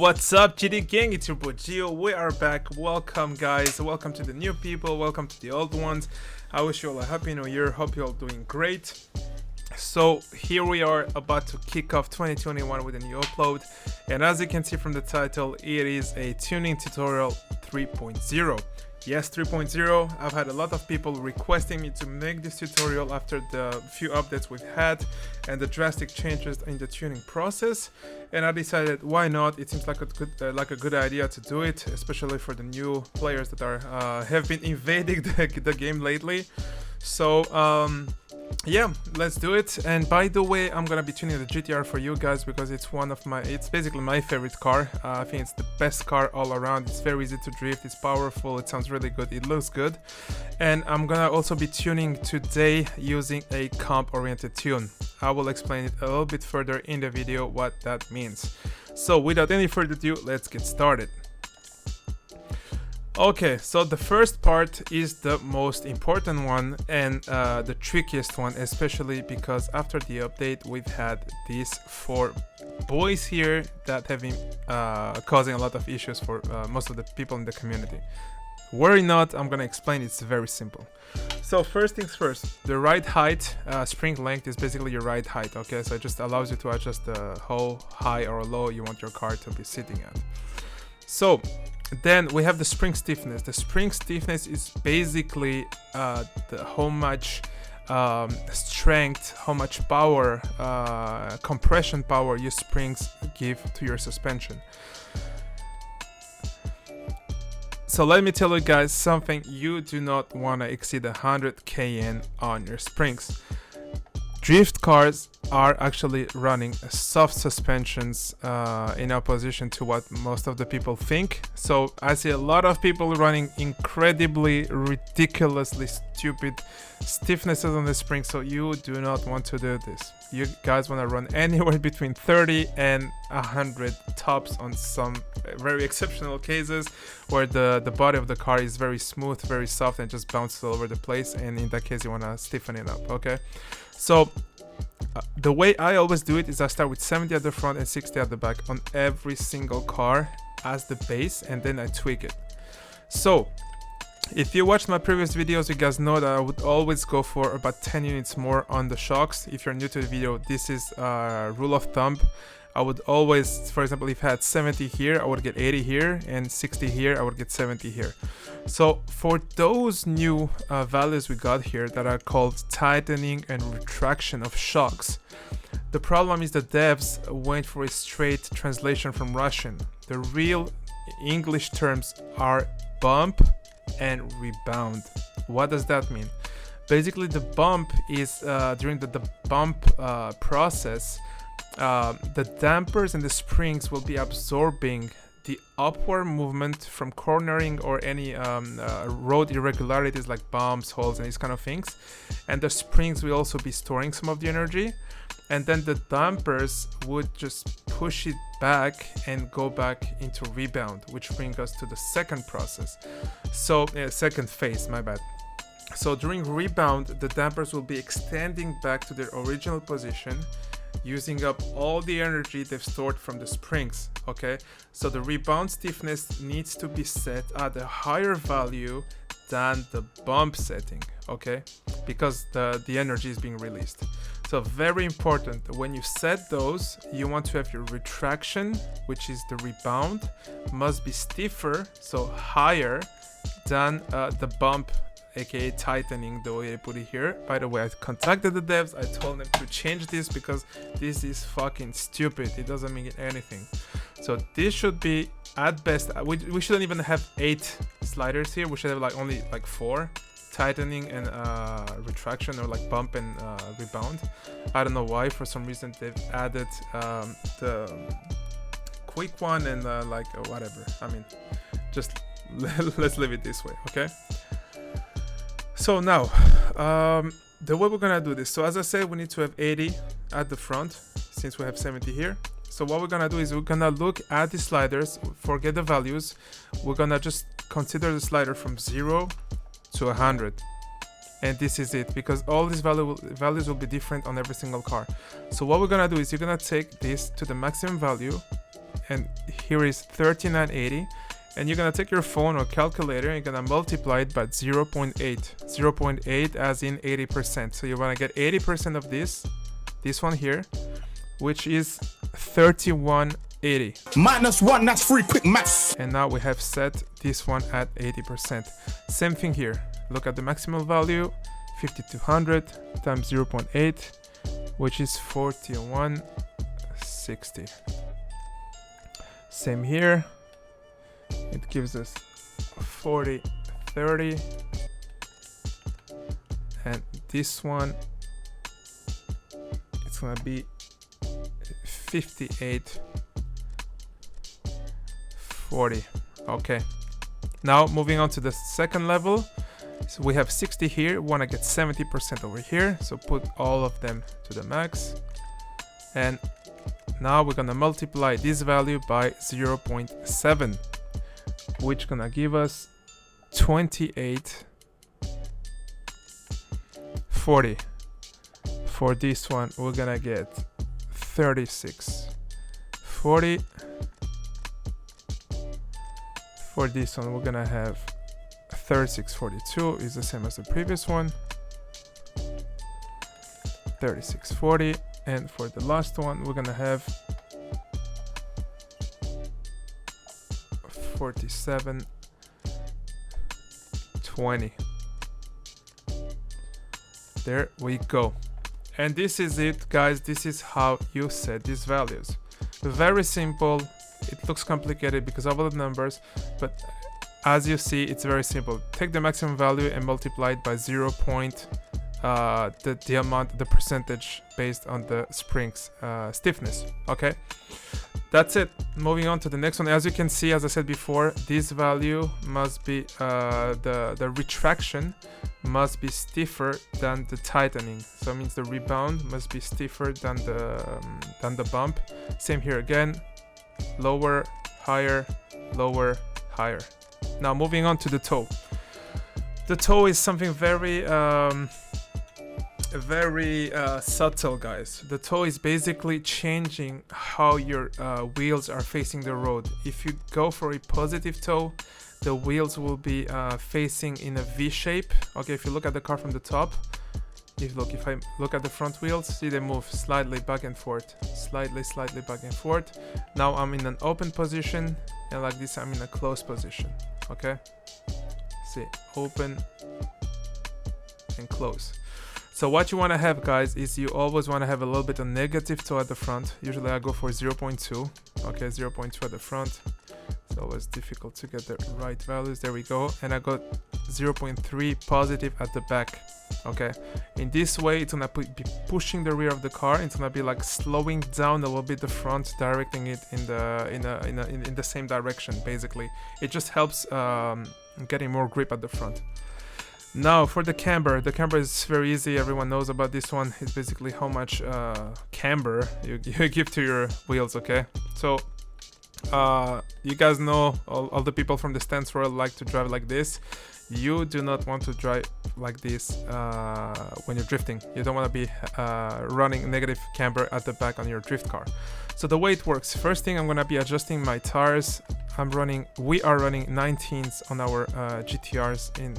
What's up, GD gang? It's your boy Gio. We are back. Welcome, guys. Welcome to the new people. Welcome to the old ones. I wish you all a happy new year. Hope you all doing great. So here we are about to kick off 2021 with a new upload, and as you can see from the title, it is a tuning tutorial 3.0. Yes, 3.0. I've had a lot of people requesting me to make this tutorial after the few updates we've had and the drastic changes in the tuning process, and I decided why not. It seems like a good idea to do it, especially for the new players that are have been invading the game lately. So yeah, let's do it. And by the way, I'm gonna be tuning the GTR for you guys because it's basically my favorite car. I think it's the best car all around. It's very easy to drift, it's powerful, it sounds really good, it looks good. And I'm gonna also be tuning today using a comp oriented tune. I will explain it a little bit further in the video what that means. So without any further ado, let's get started. Okay, so the first part is the most important one and the trickiest one, especially because after the update we've had these 4 boys here that have been causing a lot of issues for most of the people in the community. Worry not, I'm gonna explain. It's very simple. So first things first, the ride height, spring length is basically your ride height, okay? So it just allows you to adjust how high or low you want your car to be sitting at. So then we have the spring stiffness. The spring stiffness is basically how much strength, how much power, compression power your springs give to your suspension. So let me tell you guys something, you do not want to exceed 100 kN on your springs. Drift cars are actually running soft suspensions in opposition to what most of the people think. So I see a lot of people running incredibly, ridiculously stupid stiffnesses on the spring, so you do not want to do this. You guys want to run anywhere between 30 and 100 tops on some very exceptional cases where the body of the car is very smooth, very soft, and just bounces all over the place, and in that case you want to stiffen it up, okay? So the way I always do it is I start with 70 at the front and 60 at the back on every single car as the base, and then I tweak it. So if you watched my previous videos, you guys know that I would always go for about 10 units more on the shocks. If you're new to the video, this is rule of thumb. I would always, for example, if I had 70 here, I would get 80 here, and 60 here, I would get 70 here. So for those new values we got here that are called tightening and retraction of shocks, the problem is the devs went for a straight translation from Russian. The real English terms are bump and rebound. What does that mean? Basically, the bump is during the bump process, the dampers and the springs will be absorbing the upward movement from cornering or any road irregularities like bumps, holes, and these kind of things, and the springs will also be storing some of the energy, and then the dampers would just push it back and go back into rebound, which brings us to the second process. So second phase, my bad. So during rebound, the dampers will be extending back to their original position, using up all the energy they've stored from the springs, okay? So the rebound stiffness needs to be set at a higher value than the bump setting, okay? Because the energy is being released. So very important, when you set those, you want to have your retraction, which is the rebound, must be stiffer, so higher than the bump, aka tightening, the way I put it here. By the way, I contacted the devs, I told them to change this because this is fucking stupid, it doesn't mean anything. So this should be at best, we shouldn't even have 8 sliders here, we should have like only like 4, tightening and retraction, or like bump and rebound. I don't know why, for some reason they've added the quick one and like whatever. I mean, just let's leave it this way, okay? So now, the way we're gonna do this, so as I said, we need to have 80 at the front since we have 70 here. So what we're gonna do is we're gonna look at the sliders, forget the values, we're gonna just consider the slider from 0 to 100, and this is it, because all these values will be different on every single car. So what we're gonna do is you're gonna take this to the maximum value, and here is 3980, and you're gonna take your phone or calculator and you're gonna multiply it by 0.8. 0.8 as in 80%. So you wanna get 80% of this one here, which is 3180. -1, that's free, quick maths. And now we have set this one at 80%. Same thing here. Look at the maximum value, 5200 times 0.8, which is 4160. Same here. It gives us 4030. And this one, it's gonna be 5840. Okay, now moving on to the second level. So we have 60 here, we want to get 70% over here, so put all of them to the max. And now we're gonna multiply this value by 0.7, which gonna give us 2840. For this one, we're gonna get 3640. For this one, we're gonna have 3642, is the same as the previous one. 3640, and for the last one, we're gonna have 4720. There we go. And this is it, guys. This is how you set these values. Very simple. It looks complicated because of all the numbers, but as you see, it's very simple. Take the maximum value and multiply it by 0. The amount, the percentage based on the spring's stiffness. Okay, that's it. Moving on to the next one. As you can see, as I said before, this value must be the retraction must be stiffer than the tightening. So it means the rebound must be stiffer than the bump. Same here again. Lower, higher, lower, higher. Now moving on to the toe. The toe is something very subtle, guys. The toe is basically changing how your wheels are facing the road. If you go for a positive toe, the wheels will be facing in a V shape. Okay, if you look at the car from the top, if I look at the front wheels, see they move slightly back and forth, slightly back and forth. Now I'm in an open position, and like this I'm in a closed position. Okay, see, open and close. So what you want to have, guys, is you always want to have a little bit of negative toe at the front. Usually I go for 0.2. Okay, 0.2 at the front. It's always difficult to get the right values. There we go. And I got 0.3 positive at the back. Okay, in this way it's gonna be pushing the rear of the car. It's gonna be like slowing down a little bit the front, directing it in the same direction. Basically, it just helps getting more grip at the front. Now for the camber is very easy. Everyone knows about this one. It's basically how much camber you give to your wheels. Okay, so you guys know all the people from the stance world like to drive like this. You do not want to drive like this when you're drifting. You don't want to be running negative camber at the back on your drift car. So the way it works, first thing, I'm going to be adjusting my tires. We are running 19s on our GTRs in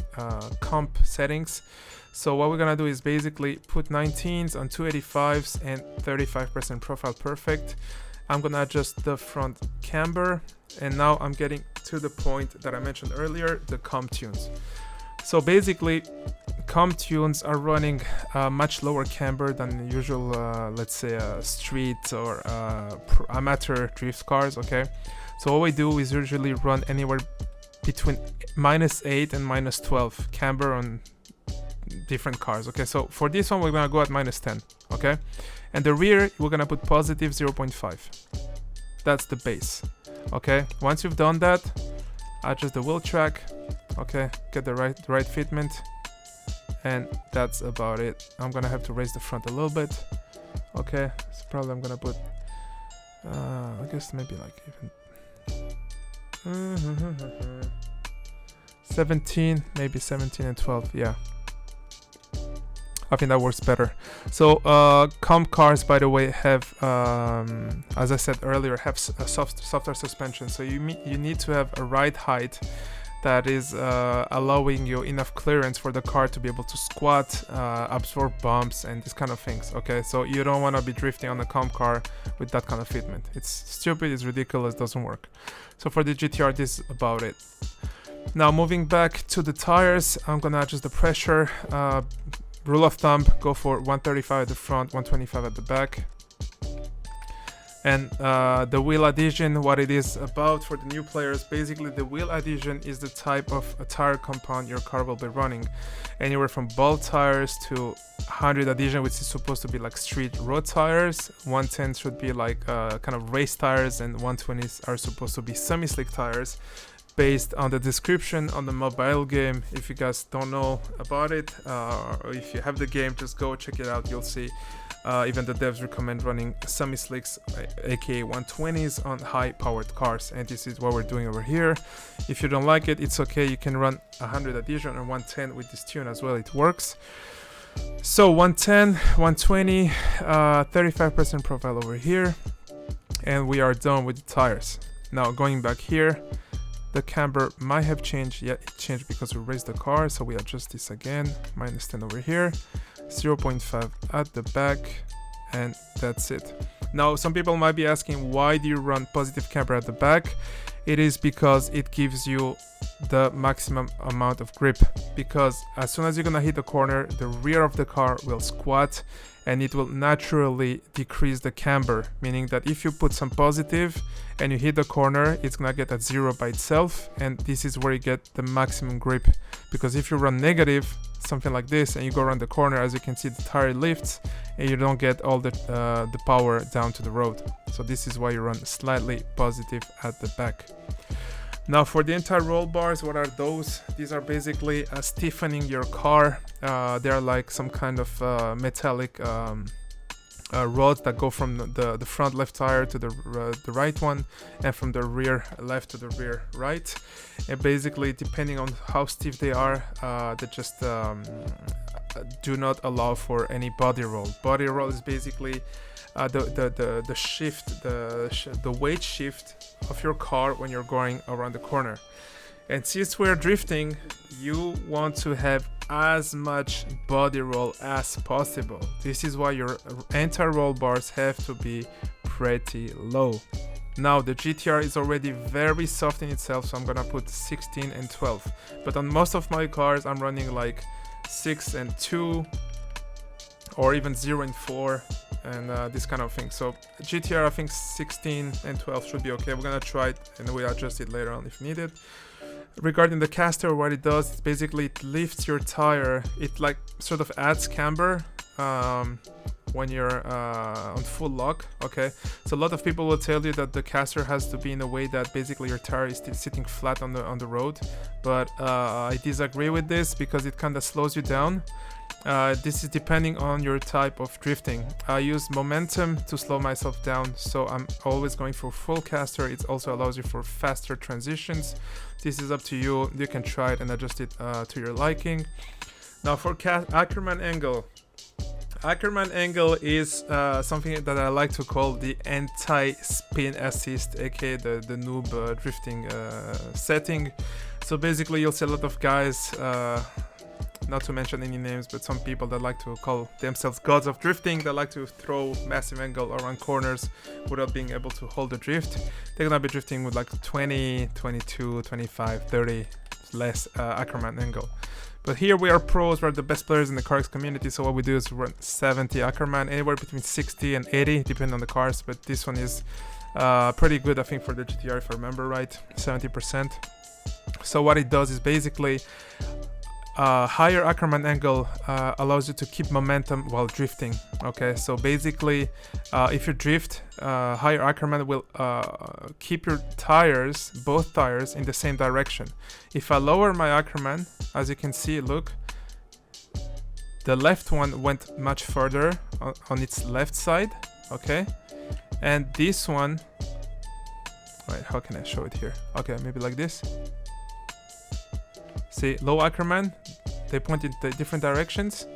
comp settings. So what we're going to do is basically put 19s on 285s and 35% profile perfect. I'm going to adjust the front camber, and now I'm getting to the point that I mentioned earlier, the comp tunes. So basically, comp tunes are running much lower camber than usual, let's say, street or amateur drift cars. Okay, so what we do is usually run anywhere between -8 and -12 camber on different cars. Okay, so for this one we're gonna go at -10. Okay, and the rear we're gonna put positive 0.5. That's the base. Okay, once you've done that, adjust the wheel track. Okay, get the right fitment, and that's about it. I'm gonna have to raise the front a little bit. Okay, so probably I'm gonna put I guess maybe like even 17, maybe 17 and 12. Yeah, I think that works better. So cars, by the way, have, as I said earlier, have a softer suspension. So you need to have a ride height that is allowing you enough clearance for the car to be able to squat, absorb bumps, and these kind of things. Okay, so you don't want to be drifting on a car with that kind of fitment. It's stupid, it's ridiculous, doesn't work. So for the GTR, this is about it. Now moving back to the tires, I'm gonna adjust the pressure. Rule of thumb, go for 135 at the front, 125 at the back. And the wheel adhesion, what it is about for the new players, basically the wheel adhesion is the type of a tire compound your car will be running. Anywhere from ball tires to 100 adhesion, which is supposed to be like street road tires. 110 should be like kind of race tires, and 120s are supposed to be semi-slick tires. Based on the description on the mobile game, if you guys don't know about it, or if you have the game, just go check it out. You'll see even the devs recommend running semi-slicks, aka 120s, on high-powered cars, and this is what we're doing over here. If you don't like it, it's okay. You can run 100 adhesion or 110 with this tune as well. It works. So 110, 120, 35% profile over here, and we are done with the tires. Now going back here, the camber might have changed. Yeah, it changed because we raised the car, so we adjust this again. -10 over here, 0.5 at the back, and that's it. Now some people might be asking, why do you run positive camber at the back? It is because it gives you the maximum amount of grip, because as soon as you're gonna hit the corner, the rear of the car will squat and it will naturally decrease the camber, meaning that if you put some positive and you hit the corner, it's gonna get at 0 by itself, and this is where you get the maximum grip. Because if you run negative, something like this, and you go around the corner, as you can see, the tire lifts and you don't get all the power down to the road. So this is why you run slightly positive at the back. Now for the anti-roll bars, what are those? These are basically stiffening your car. They are like some kind of metallic rods that go from the front left tire to the right one, and from the rear left to the rear right. And basically, depending on how stiff they are, they just do not allow for any body roll. Body roll is basically the shift, the weight shift of your car when you're going around the corner. And since we're drifting, you want to have as much body roll as possible. This is why your anti-roll bars have to be pretty low. Now the GTR is already very soft in itself, so I'm gonna put 16 and 12. But on most of my cars, I'm running like 6 and 2, or even 0 and 4, and this kind of thing. So GTR, I think 16 and 12 should be okay. We're gonna try it and we'll adjust it later on if needed. Regarding the caster, what it does is basically it lifts your tire. It like sort of adds camber when you're on full lock. Okay, so a lot of people will tell you that the caster has to be in a way that basically your tire is still sitting flat on the road, but I disagree with this because it kind of slows you down. This is depending on your type of drifting. I use momentum to slow myself down, so I'm always going for full caster. It also allows you for faster transitions. This is up to you. You can try it and adjust it to your liking. Now for Ackerman angle. Ackerman angle is something that I like to call the anti-spin assist, aka the noob drifting setting. So basically you'll see a lot of guys, not to mention any names, but some people that like to call themselves gods of drifting, that like to throw massive angle around corners without being able to hold the drift. They're gonna be drifting with like 20, 22, 25, 30 less Ackerman angle. But here we are pros, we're the best players in the Carx community, so what we do is run 70 Ackerman, anywhere between 60 and 80, depending on the cars, but this one is pretty good, I think, for the GTR, if I remember right, 70%. So what it does is basically higher Ackerman angle allows you to keep momentum while drifting. Okay, so basically if you drift, higher Ackerman will keep your tires, both tires, in the same direction. If I lower my Ackerman, as you can see, look, the left one went much further on its left side. Okay, and this one, wait, how can I show it here? Okay, maybe like this. See, low Ackerman, they point in the different directions.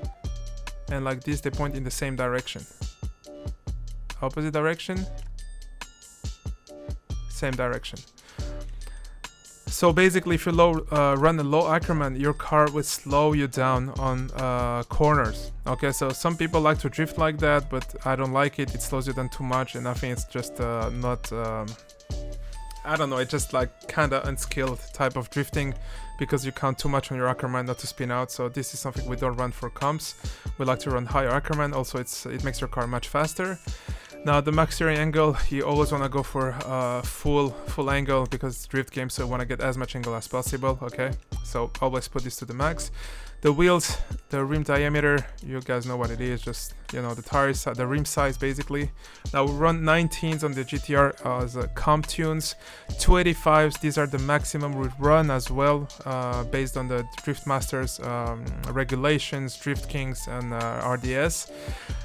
and like this, they point in the same direction. Opposite direction, same direction. So basically, if you run a low Ackerman, your car will slow you down on corners. Okay, so some people like to drift like that, but I don't like it. It slows you down too much, and I think it's just not. I don't know. It's just like kind of unskilled type of drifting, because you count too much on your Ackerman not to spin out. So this is something we don't run for comps. We like to run higher Ackerman. Also, it makes your car much faster. Now the max steering angle, you always want to go for full angle, because it's drift game, so you want to get as much angle as possible. Okay, so always put this to the max. The wheels, the rim diameter, you guys know what it is, just, you know, the tires, the rim size basically. Now we run 19s on the GTR as comp tunes, 285s, these are the maximum we run as well, based on the Drift Masters regulations, Drift Kings and RDS.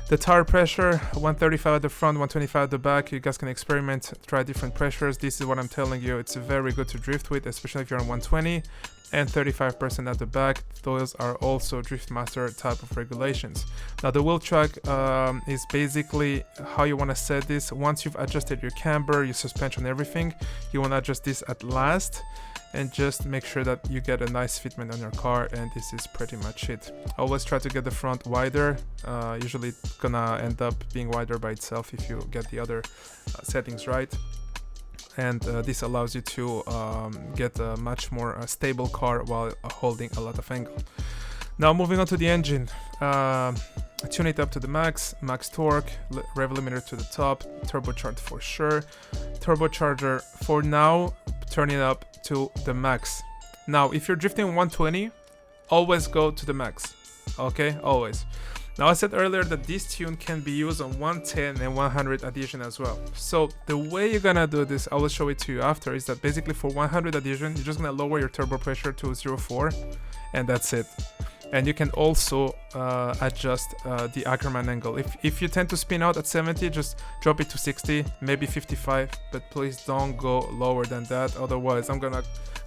The tire pressure, 135 at the front, 125 at the back. You guys can experiment, try different pressures. This is what I'm telling you, it's very good to drift with, especially if you're on 120. And 35% at the back. Those are also Drift Master type of regulations. Now the wheel track is basically how you want to set this. Once you've adjusted your camber, your suspension, everything, you want to adjust this at last, and just make sure that you get a nice fitment on your car, and this is pretty much it. Always try to get the front wider. Usually it's gonna end up being wider by itself if you get the other settings right. And this allows you to get a much more stable car while holding a lot of angle. Now moving on to the engine, tune it up to the max torque, rev limiter to the top, turbocharged for sure, turbocharger for now, turn it up to the max. Now if you're drifting 120, always go to the max, okay, always. Now I said earlier that this tune can be used on 110 and 100 adhesion as well. So the way you're gonna do this, I will show it to you after, is that basically for 100 adhesion, you're just gonna lower your turbo pressure to 0.4, and that's it. And you can also adjust the Ackerman angle. If you tend to spin out at 70, just drop it to 60, maybe 55, but please don't go lower than that, otherwise I'm gonna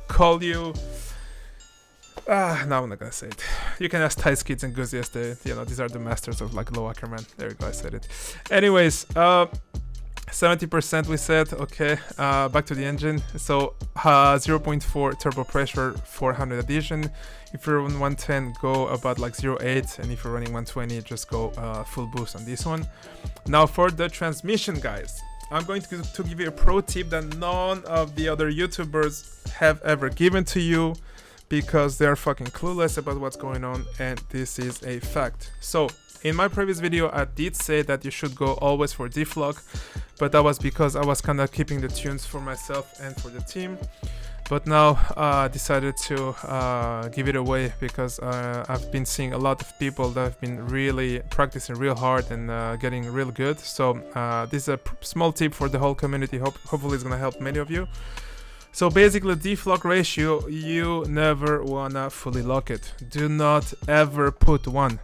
call you... no, I'm not gonna say it. You can ask Thai Skids and Enthusiasts. These are the masters of like low Ackerman. There you go, I said it. Anyways, 70% we said. Okay, back to the engine. So 0.4 turbo pressure, 400 adhesion. If you're on 110, go about like 0.8, and if you're running 120, just go full boost on this one. Now for the transmission, guys, I'm going to give you a pro tip that none of the other YouTubers have ever given to you, because they're fucking clueless about what's going on, and this is a fact. So in my previous video I did say that you should go always for diff lock, but that was because I was kind of keeping the tunes for myself and for the team. But now I decided to give it away, because I've been seeing a lot of people that have been really practicing real hard and getting real good. So this is a small tip for the whole community. Hopefully it's gonna help many of you. So basically, diff lock ratio, you never wanna fully lock it. Do not ever put 1.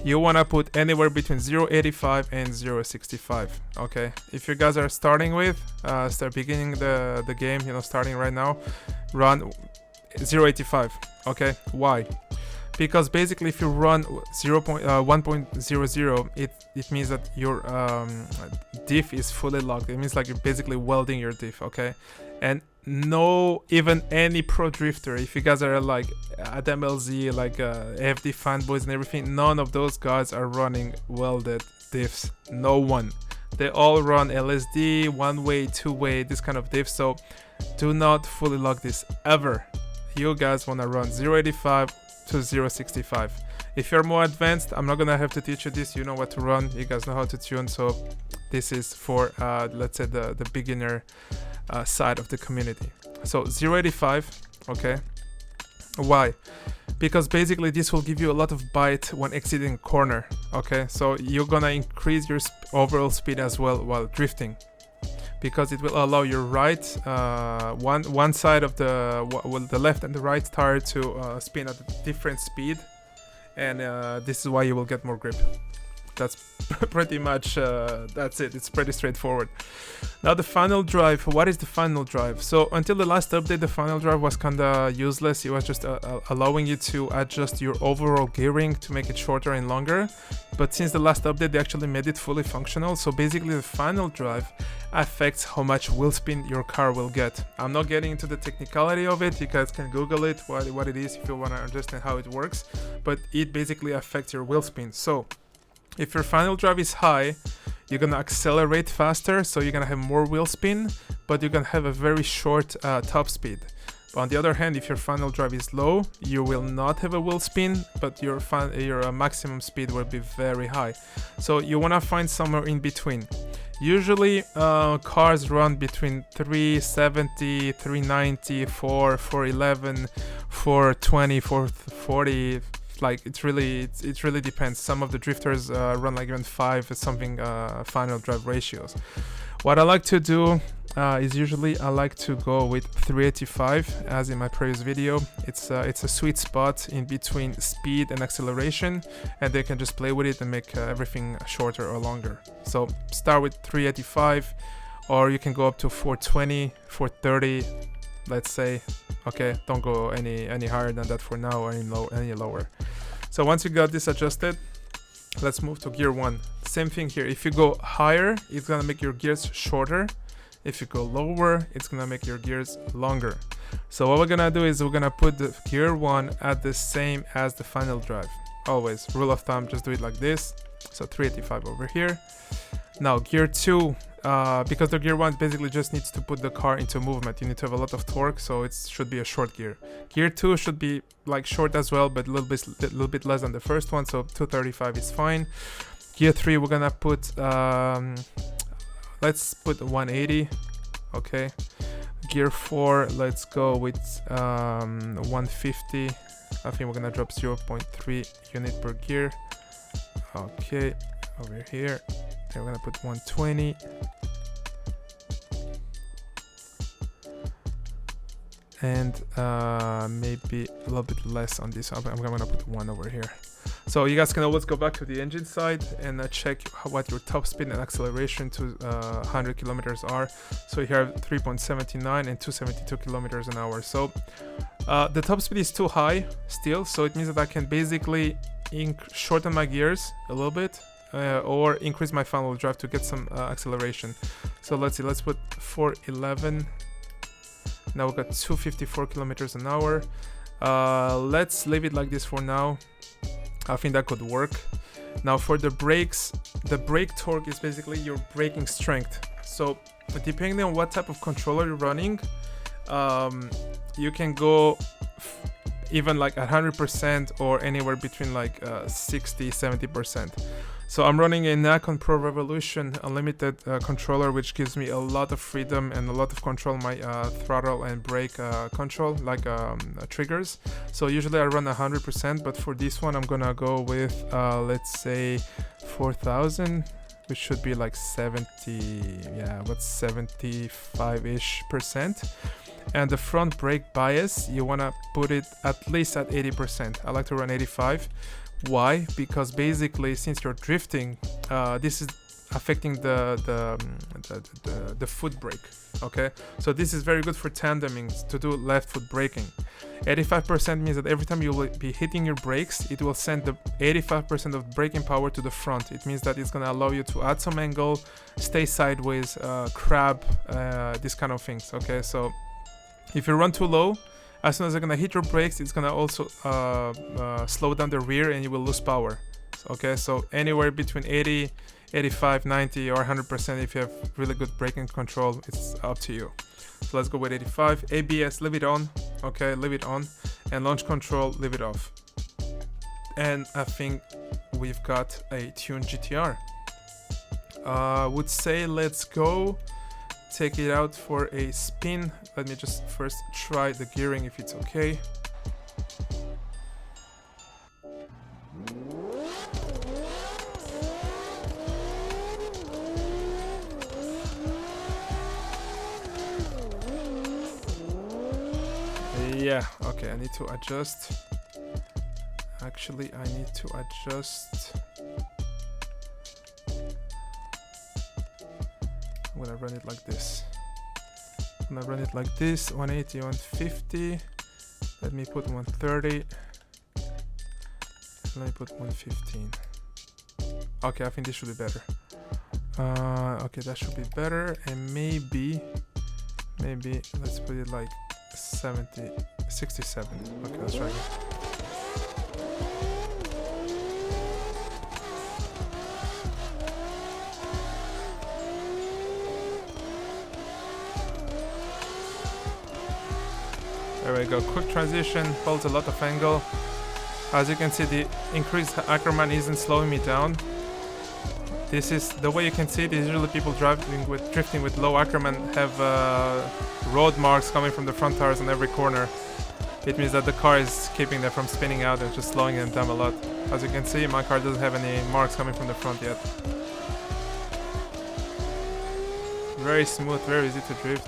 You wanna put anywhere between 0.85 and 0.65. Okay, if you guys are starting with, start beginning the game, starting right now, run 0.85. Okay, why? Because basically, if you run 1.00, it means that your diff is fully locked. It means like you're basically welding your diff. Okay, and no, even any pro drifter, if you guys are like at MLZ, like AFD fanboys and everything, none of those guys are running welded diffs. No one. They all run LSD, one-way, two-way, this kind of diff. So do not fully lock this ever. You guys want to run 0.85 to 0.65. If you're more advanced, I'm not gonna have to teach you this. You know what to run, you guys know how to tune. So this is for let's say the beginner side of the community. So 0.85. okay, why? Because basically this will give you a lot of bite when exiting corner. Okay, so you're gonna increase your overall speed as well while drifting, because it will allow your right one side of the left and the right tire to spin at a different speed, and this is why you will get more grip. that's pretty much that's it. It's pretty straightforward. Now the final drive. What is the final drive? So until the last update, the final drive was kinda useless. It was just allowing you to adjust your overall gearing to make it shorter and longer. But since the last update, they actually made it fully functional. So basically the final drive affects how much wheel spin your car will get. I'm not getting into the technicality of it. You guys can Google it, what it is, if you want to understand how it works. But it basically affects your wheel spin. So if your final drive is high, you're gonna accelerate faster, so you're gonna have more wheel spin, but you're gonna have a very short top speed. But on the other hand, if your final drive is low, you will not have a wheel spin, but your maximum speed will be very high. So you wanna find somewhere in between. Usually cars run between 370, 390, 411, 420, 440. Like it really depends. Some of the drifters run like even 5 something final drive ratios. What I like to do is usually I like to go with 385, as in my previous video. It's a sweet spot in between speed and acceleration, and they can just play with it and make everything shorter or longer. So start with 385, or you can go up to 420, 430, let's say. Okay, don't go any higher than that for now, or any lower. So once you got this adjusted, let's move to gear 1. Same thing here. If you go higher, it's gonna make your gears shorter. If you go lower, it's gonna make your gears longer. So what we're gonna do is we're gonna put the gear 1 at the same as the final drive. Always, rule of thumb, just do it like this. So 385 over here. Now gear 2, because the gear 1 basically just needs to put the car into movement. You need to have a lot of torque, so it should be a short gear. Gear 2 should be like short as well, but a little bit less than the first one, so 235 is fine. Gear 3, we're gonna put let's put 180. Okay. Gear 4, let's go with 150. I think we're gonna drop 0.3 unit per gear. Okay, over here. And we're gonna put 120. And maybe a little bit less on this. I'm gonna put 1 over here. So you guys can always go back to the engine side and check what your top speed and acceleration to 100 kilometers are. So here I have 3.79 and 272 kilometers an hour. So the top speed is too high still, so it means that I can basically shorten my gears a little bit, or increase my final drive to get some acceleration. So let's see, let's put 411. Now we've got 254 kilometers an hour. Let's leave it like this for now. I think that could work. Now for the brakes, the brake torque is basically your braking strength. So depending on what type of controller you're running, you can go even like 100% or anywhere between like 60-70%. So I'm running a Ackerman Pro Revolution Unlimited controller, which gives me a lot of freedom and a lot of control my throttle and brake control, like triggers. So usually I run 100%, but for this one I'm gonna go with let's say 4000, which should be like 75-ish%. And the front brake bias, you wanna put it at least at 80%. I like to run 85. Why? Because basically, since you're drifting, this is affecting the foot brake. Okay, so this is very good for tandeming, to do left foot braking. 85% means that every time you will be hitting your brakes, it will send the 85% of braking power to the front. It means that it's going to allow you to add some angle, stay sideways, crab, these kind of things. Okay, so if you run too low, as soon as you're gonna hit your brakes, it's gonna also slow down the rear and you will lose power. Okay, so anywhere between 80, 85, 90 or 100% if you have really good braking control, it's up to you. So let's go with 85. ABS, leave it on. Okay, leave it on. And launch control, leave it off. And I think we've got a tuned GTR. Would say let's go take it out for a spin. Let me just first try the gearing if it's okay. Yeah, okay, I need to adjust. Actually, I need to adjust I'm gonna run it like this. 180, 150. Let me put 130. Let me put 115. Okay, I think this should be better. Okay, that should be better. And maybe let's put it like 67. Okay, let's try again. There we go, quick transition, holds a lot of angle. As you can see, the increased Ackerman isn't slowing me down. This is the way you can see it. Usually people drifting with low Ackerman have road marks coming from the front tires on every corner. It means that the car is keeping them from spinning out and just slowing them down a lot. As you can see, my car doesn't have any marks coming from the front yet. Very smooth, very easy to drift.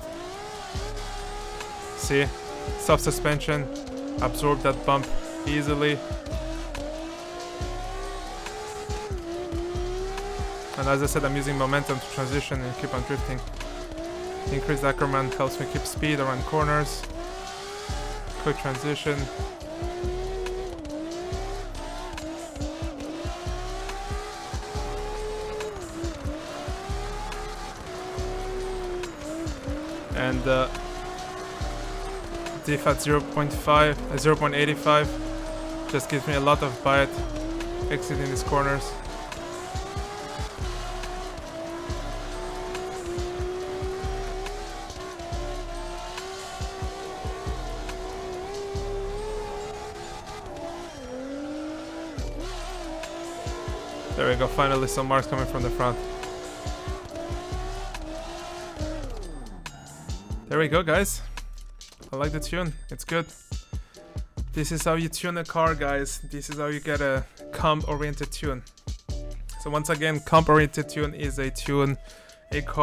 See? Soft suspension, absorb that bump easily. And as I said, I'm using momentum to transition and keep on drifting. Increased Ackerman helps me keep speed around corners. Quick transition. And diff at 0.85 just gives me a lot of bite exiting these corners. There we go, finally some marks coming from the front. There we go, guys. I like the tune, it's good. This is how you tune a car, guys. This is how you get a comp-oriented tune. So once again, comp-oriented tune is a car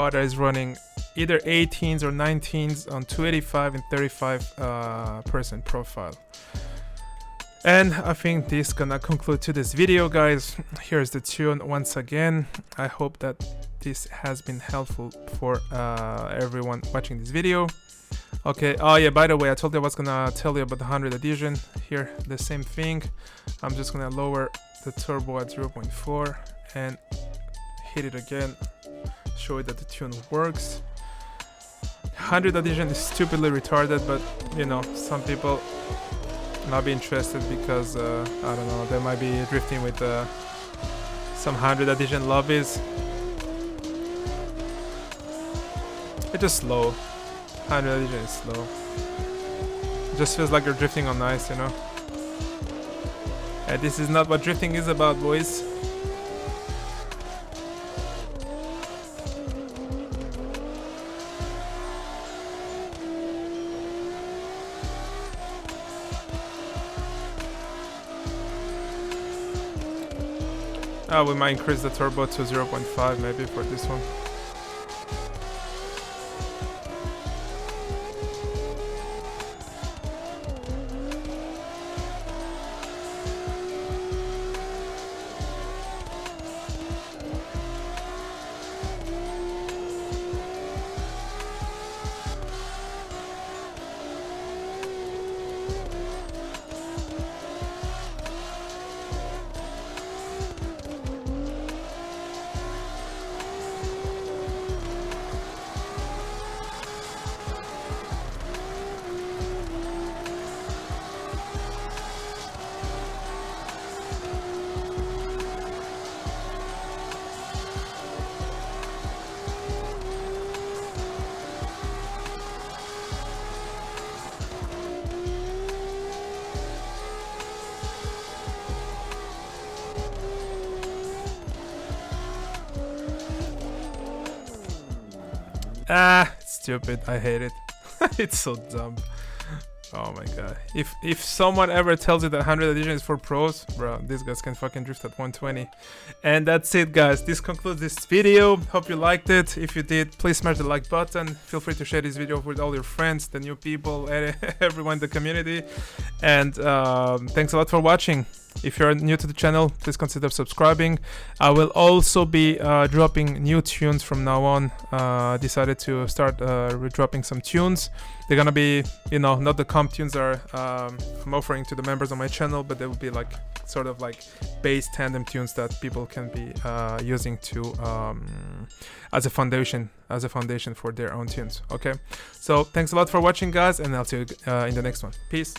that is running either 18s or 19s on 285 and 35% profile. And I think this is gonna conclude to this video, guys. Here's the tune once again. I hope that this has been helpful for everyone watching this video. Okay, oh yeah, by the way, I told you I was gonna tell you about the 100 adhesion. Here, the same thing. I'm just gonna lower the turbo at 0.4 and hit it again. Show you that the tune works. 100 adhesion is stupidly retarded, but you know, some people might be interested because I don't know, they might be drifting with some 100 adhesion lobbies. It's just slow. 100 adhesion is slow. It just feels like you're drifting on ice, you know. And this is not what drifting is about, boys. We might increase the turbo to 0.5 maybe for this one. It's stupid. I hate it. It's so dumb. Oh my god. If someone ever tells you that 100 adhesion is for pros, bro, these guys can fucking drift at 120. And that's it, guys. This concludes this video. Hope you liked it. If you did, please smash the like button. Feel free to share this video with all your friends, the new people, everyone in the community. And thanks a lot for watching. If you're new to the channel, please consider subscribing. I will also be dropping new tunes from now on. Decided to start dropping some tunes. They're gonna be, you know, not the comp tunes are I'm offering to the members on my channel, but they will be like sort of like bass tandem tunes that people can be using to as a foundation for their own tunes. Okay, so thanks a lot for watching, guys, and I'll see you in the next one. Peace.